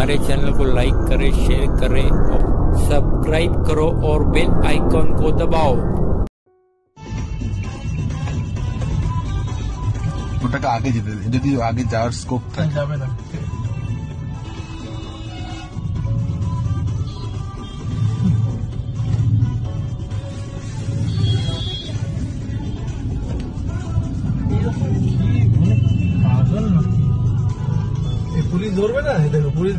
हमारे चैनल को लाइक करें, शेयर करें और सब्सक्राइब करो और बेल आइकॉन को दबाओ। ওটাকে আগে যেতে যদি আগে যাওয়ার স্কোপ থাকে যাবে না। পুলিশ ধরবে না, দেখো পুলিশ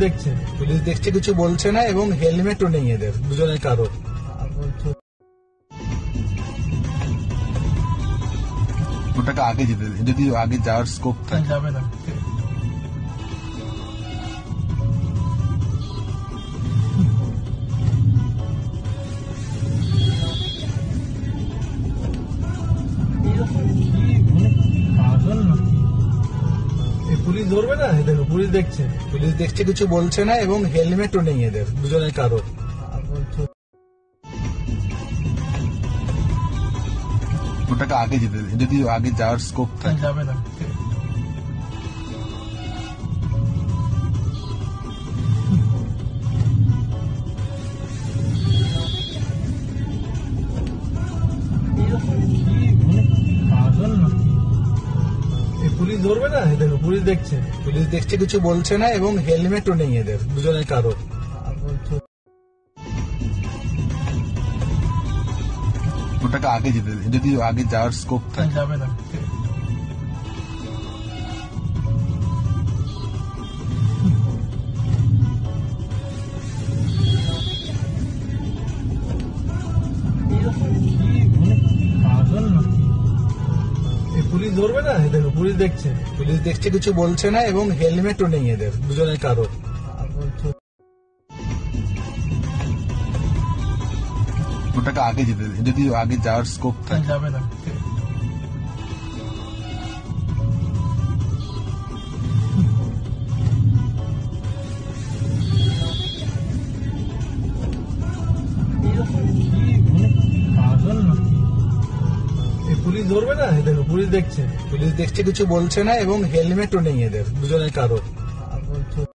দেখছে কিছু বলছে না এবং হেলমেটও নেই এদের দুজনের কারোর। ওটাকে আগে যেতে যদি আগে যাওয়ার স্কোপ থাকে যাবে না। পুলিশ ধরবে না, দেখো পুলিশ দেখছে কিছু বলছে না এবং হেলমেটও নেই এদের দুজনের কারোর। ওটাকে আগে যেতে যদি আগে যাওয়ার স্কোপ থাকে যাবে না। পুলিশ ধরবে না, দেখো পুলিশ দেখছে কিছু বলছে না এবং হেলমেটও নেই এদের দুজনের কারোর। ওটাকে আগে যেতে যদি আগে যাওয়ার স্কোপ থাকে যাবে না। পুলিশ ধরবে না, দেখো পুলিশ দেখছে কিছু বলছে না এবং হেলমেটও নেই এদের দুজনের কারোর। ওটাকে আগে যেতে যদি আগে যাওয়ার স্কোপ থাকে যাবে না। পুলিশ ধরবে না, দেখো পুলিশ দেখছে কিছু বলছে না এবং হেলমেটও নেই এদের দুজনের কারোর।